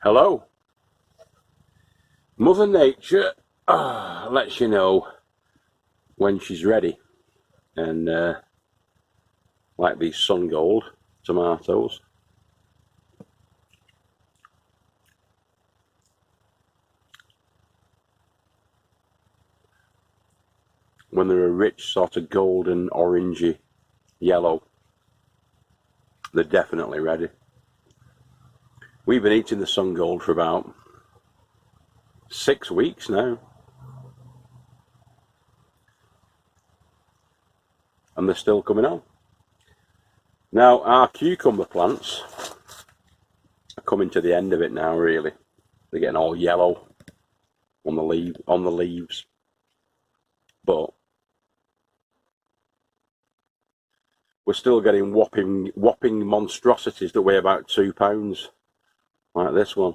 Hello. Mother Nature lets you know when she's ready. And like these sun gold tomatoes, when they're a rich sort of golden, orangey yellow, they're definitely ready. We've been eating the sun gold for about 6 weeks now, and they're still coming on. Now our cucumber plants are coming to the end of it now. Really, they're getting all yellow on the leaves, but we're still getting whopping monstrosities that weigh about 2 pounds, like this one.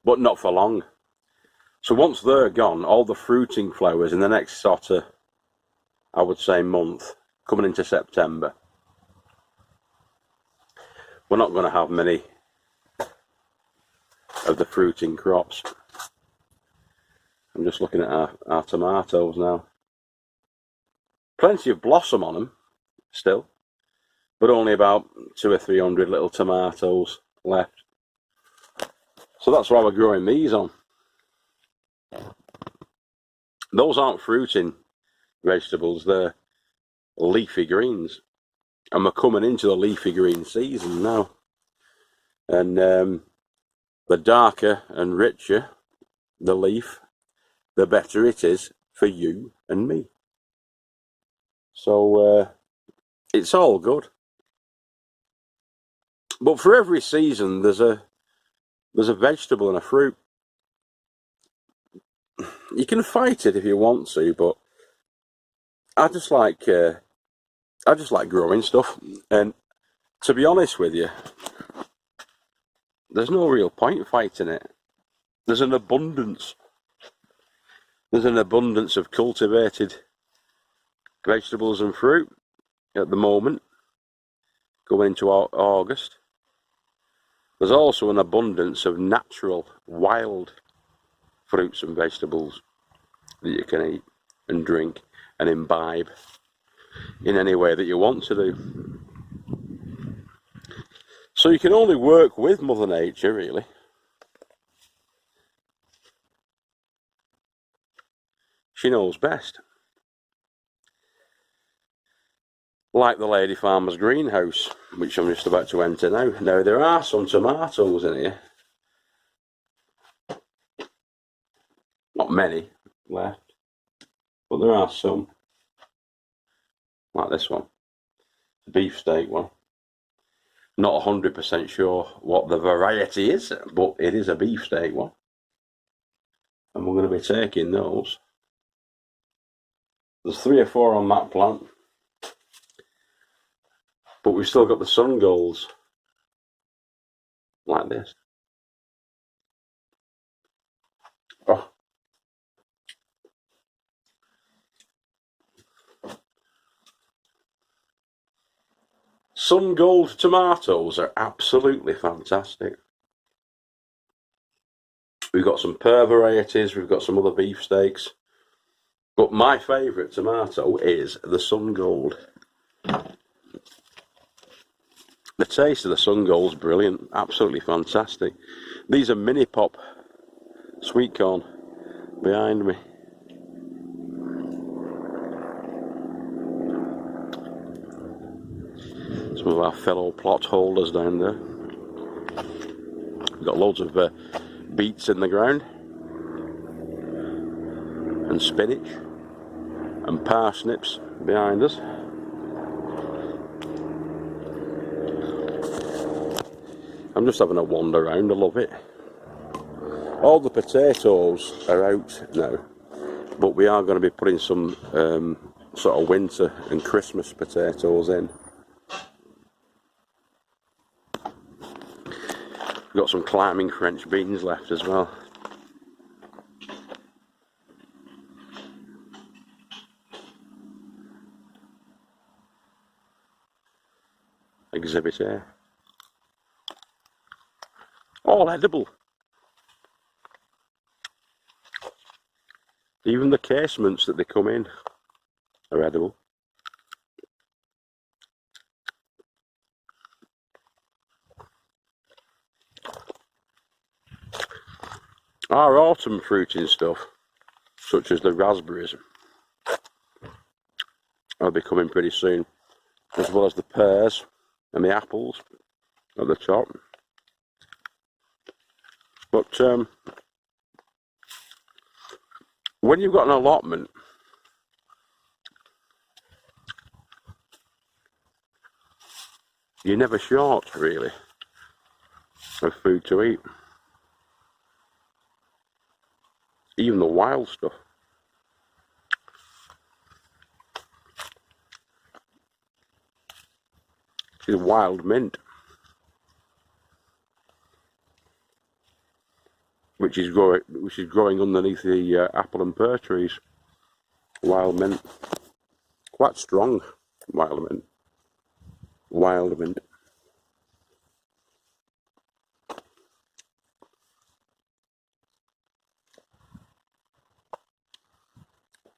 But not for long. So once they're gone, all the fruiting flowers in the next sort of, I would say, month, coming into September, we're not going to have many of the fruiting crops. I'm just looking at our tomatoes now. Plenty of blossom on them still, but only about 200 or 300 little tomatoes left. So that's why we're growing these on. Those aren't fruiting vegetables, they're leafy greens. And we're coming into the leafy green season now. And the darker and richer the leaf, the better it is for you and me. So it's all good. But for every season, there's a vegetable and a fruit. You can fight it if you want to, but I just like growing stuff. And to be honest with you, there's no real point fighting it. There's an abundance. There's an abundance of cultivated vegetables and fruit at the moment, going into August. There's also an abundance of natural, wild fruits and vegetables that you can eat and drink and imbibe in any way that you want to do. So you can only work with Mother Nature, really. She knows best. Like the Lady Farmer's greenhouse, which I'm just about to enter now. Now, there are some tomatoes in here. Not many left, but there are some. Like this one, the beefsteak one. Not 100% sure what the variety is, but it is a beefsteak one. And we're going to be taking those. There's 3 or 4 on that plant. But we've still got the sun golds, like this. Oh. Sun gold tomatoes are absolutely fantastic. We've got some pear varieties, we've got some other beefsteaks. But my favourite tomato is the sun gold. The taste of the sun gold is brilliant, absolutely fantastic. These are mini pop sweet corn behind me. Some of our fellow plot holders down there. We've got loads of beets in the ground, and spinach, and parsnips behind us. I'm just having a wander around, I love it. All the potatoes are out now, but we are going to be putting some sort of winter and Christmas potatoes in. We've got some climbing French beans left as well. Exhibit A. All edible. Even the casements that they come in are edible. Our autumn fruiting stuff, such as the raspberries, will be coming pretty soon, as well as the pears and the apples at the top. But when you've got an allotment, you're never short, really, of food to eat. Even the wild stuff. This is wild mint, which is growing underneath the apple and pear trees. Wild mint, quite strong. Wild mint.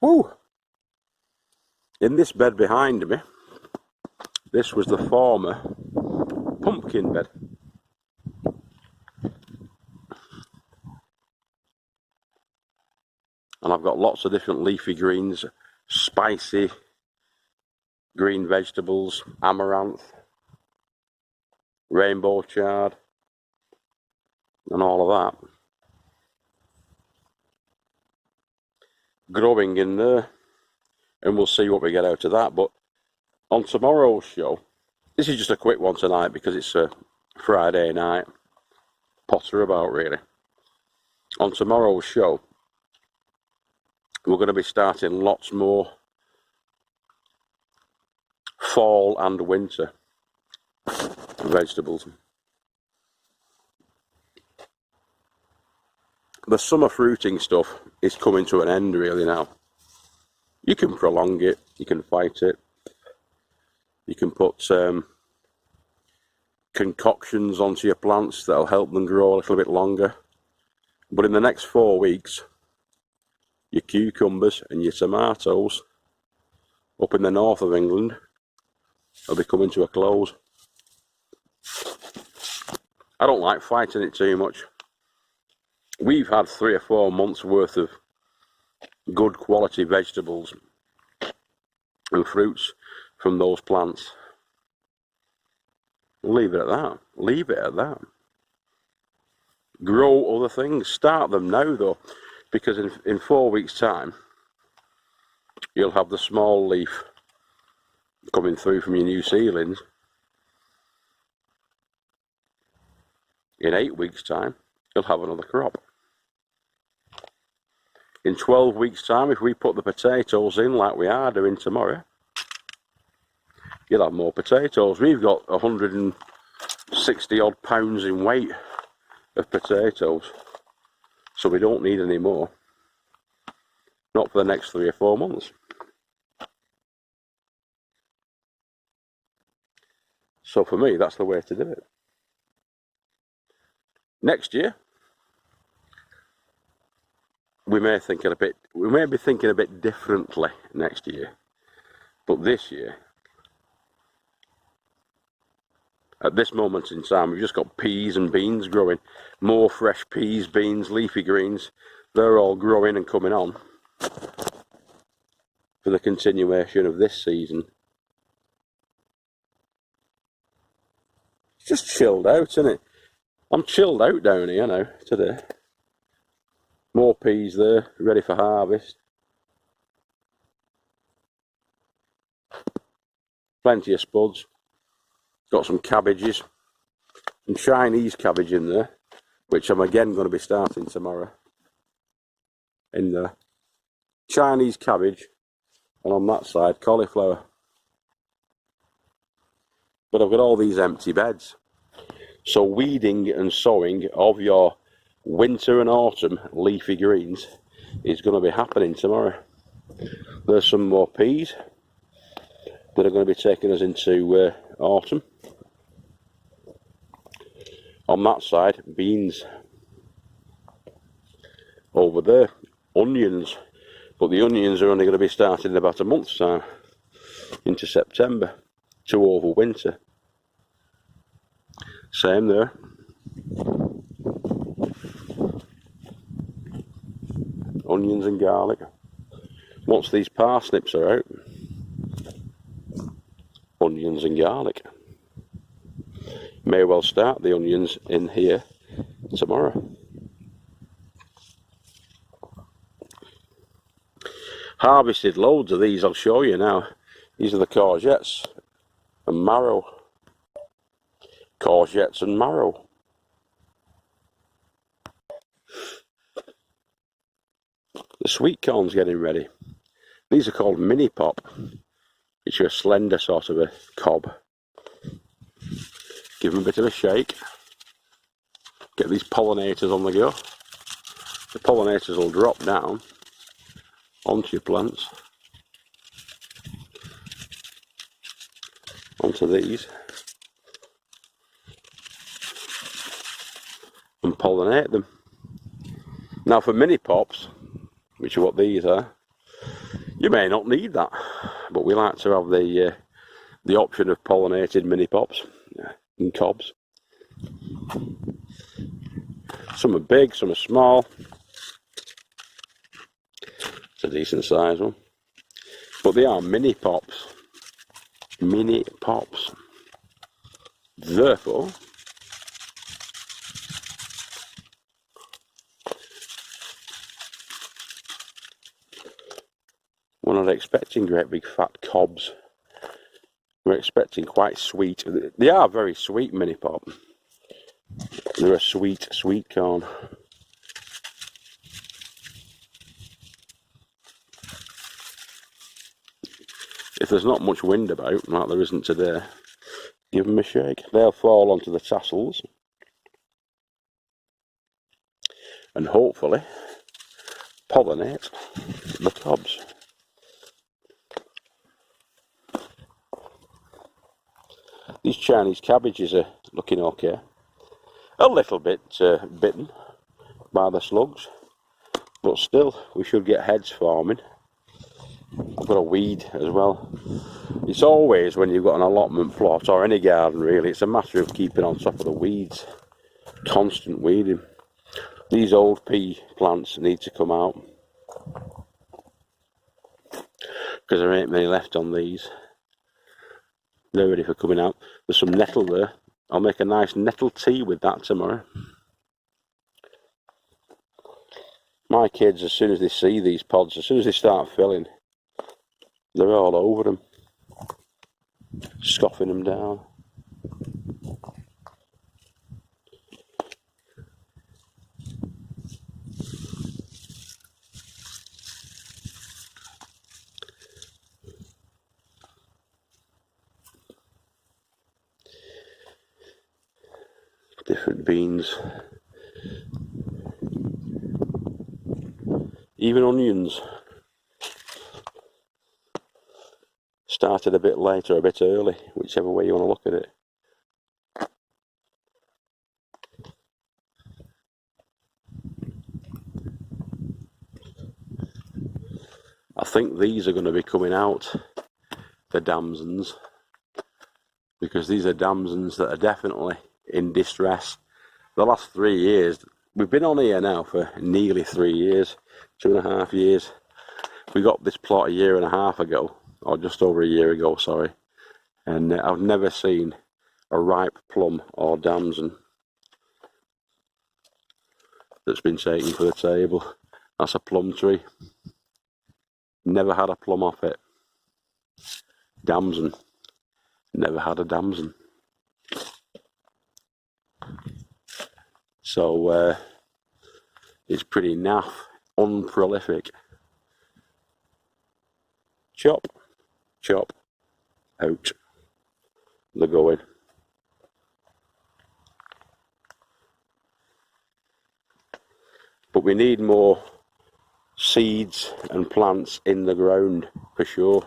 Woo! In this bed behind me, this was the former pumpkin bed. And I've got lots of different leafy greens, spicy green vegetables, amaranth, rainbow chard, and all of that growing in there, and we'll see what we get out of that. But on tomorrow's show, this is just a quick one tonight because it's a Friday night, potter about really. On tomorrow's show, we're going to be starting lots more fall and winter vegetables. The summer fruiting stuff is coming to an end really now. You can prolong it, you can fight it, you can put concoctions onto your plants that'll help them grow a little bit longer. But in the next 4 weeks, your cucumbers and your tomatoes up in the north of England will be coming to a close. I don't like fighting it too much. We've had 3 or 4 months worth of good quality vegetables and fruits from those plants. Leave it at that. Leave it at that. Grow other things. Start them now though, because in 4 weeks' time, you'll have the small leaf coming through from your new seedlings. In 8 weeks' time, you'll have another crop. In 12 weeks' time, if we put the potatoes in like we are doing tomorrow, you'll have more potatoes. We've got 160 odd pounds in weight of potatoes, so we don't need any more. Not for the next 3 or 4 months. So for me, that's the way to do it. Next year, we may be thinking a bit differently next year. But this year, at this moment in time, we've just got peas and beans growing. More fresh peas, beans, leafy greens. They're all growing and coming on for the continuation of this season. It's just chilled out, isn't it? I'm chilled out down here now, today. More peas there, ready for harvest. Plenty of spuds. Got some cabbages. And Chinese cabbage in there, which I'm again going to be starting tomorrow. In there. Chinese cabbage, and on that side, cauliflower. But I've got all these empty beds. So weeding and sowing of your winter and autumn leafy greens is going to be happening tomorrow. There's some more peas that are going to be taking us into autumn. On that side, beans. Over there, onions. But the onions are only going to be starting in about a month's time, into September, to over winter. Same there. Onions and garlic. Once these parsnips are out, onions and garlic. May well start the onions in here tomorrow. Harvested loads of these, I'll show you now. These are the courgettes and marrow. Courgettes and marrow. The sweet corn's getting ready. These are called mini pop, which are a slender sort of a cob. Give them a bit of a shake. Get these pollinators on the go. The pollinators will drop down onto your plants, onto these, and pollinate them. Now for mini pops, which are what these are, you may not need that, but we like to have the option of pollinated mini pops and cobs. Some are big, some are small. It's a decent size one, but they are mini pops. Mini pops. Therefore, we're not expecting great big fat cobs. We're expecting quite sweet. They are very sweet mini pop. They're a sweet corn. If there's not much wind about, like there isn't today, give them a shake. They'll fall onto the tassels and hopefully pollinate the cobs. These Chinese cabbages are looking okay. A little bit bitten by the slugs, but still we should get heads forming. I've got a weed as well. It's always when you've got an allotment plot or any garden really, it's a matter of keeping on top of the weeds. Constant weeding. These old pea plants need to come out because there ain't many left on these. They're ready for coming out. There's some nettle there. I'll make a nice nettle tea with that tomorrow. My kids, as soon as they see these pods, as soon as they start filling, they're all over them, scoffing them down. Different beans. Even onions. Started a bit late or a bit early, whichever way you want to look at it. I think these are going to be coming out, the damsons, because these are damsons that are definitely in distress. The last 3 years, we've been on here now for nearly 3 years, 2.5 years. We got this plot a year and a half ago, or just over a year ago, sorry, and I've never seen a ripe plum or damson that's been taken for the table. That's a plum tree. Never had a plum off it. Damson. Never had a damson. So it's pretty naff, unprolific. Chop, chop, out. They're going. But we need more seeds and plants in the ground for sure.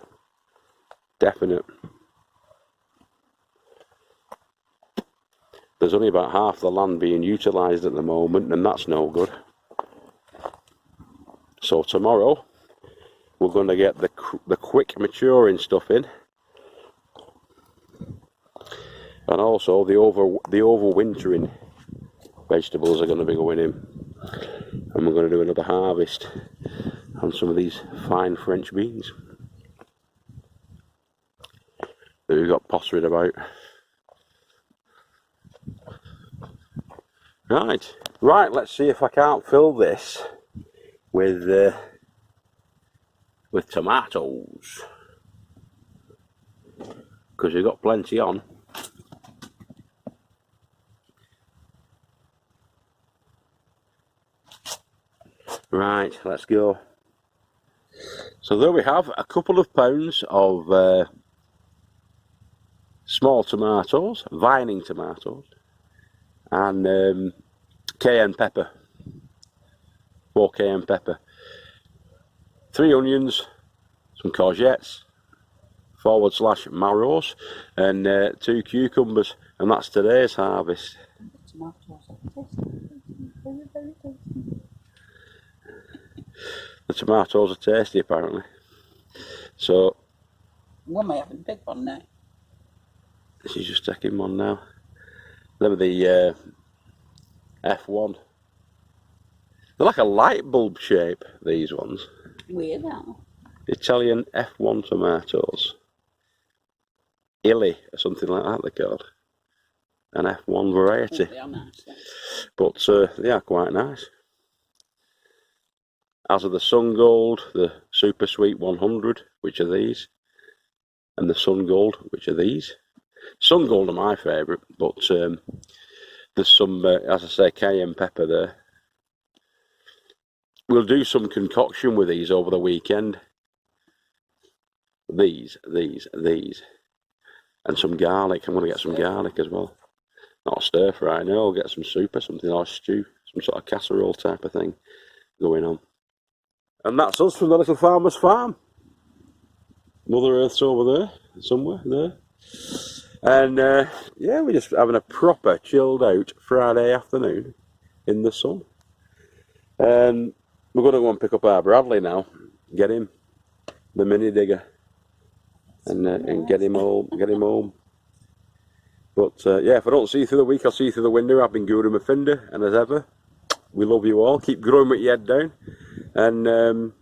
Definite. There's only about half the land being utilised at the moment, and that's no good. So tomorrow we're going to get the quick maturing stuff in, and also the overwintering vegetables are going to be going in, and we're going to do another harvest on some of these fine French beans that we've got pottering about. Right, let's see if I can't fill this with tomatoes, because we've got plenty on. Right, let's go. So there we have a couple of pounds of small tomatoes, vining tomatoes, and cayenne pepper, 4 cayenne pepper, 3 onions, some courgettes, / marrows, and 2 cucumbers, and that's today's harvest. The tomatoes are tasty, apparently. So one may have a big one now. She's just taking one now. Them are the F1. They're like a light bulb shape, these ones. Weird, aren't they? Italian F1 tomatoes. Illy, or something like that they're called. An F1 variety. They are nice, yeah. But they are quite nice. As are the Sun Gold, the Super Sweet 100, which are these. And the Sun Gold, which are these. Sun Gold are my favourite, but there's some, as I say, cayenne pepper there. We'll do some concoction with these over the weekend. These. And some garlic. I'm going to get some garlic as well. Not a stir fry, no. I'll get some soup or something, or stew. Some sort of casserole type of thing going on. And that's us from the Little Farmer's Farm. Mother Earth's over there, somewhere there. And yeah, we're just having a proper chilled out Friday afternoon in the sun. And we're going to go and pick up our Bradley now, get him, the mini digger, and get him home. But yeah, if I don't see you through the week, I'll see you through the window. I've been Guru Murphinda, and as ever, we love you all. Keep growing with your head down. And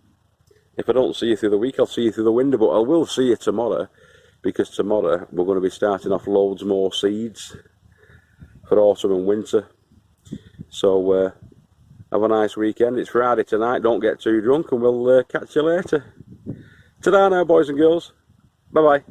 if I don't see you through the week, I'll see you through the window. But I will see you tomorrow, because tomorrow we're going to be starting off loads more seeds for autumn and winter. So have a nice weekend. It's Friday tonight. Don't get too drunk, and we'll catch you later. Ta-da now, boys and girls. Bye-bye.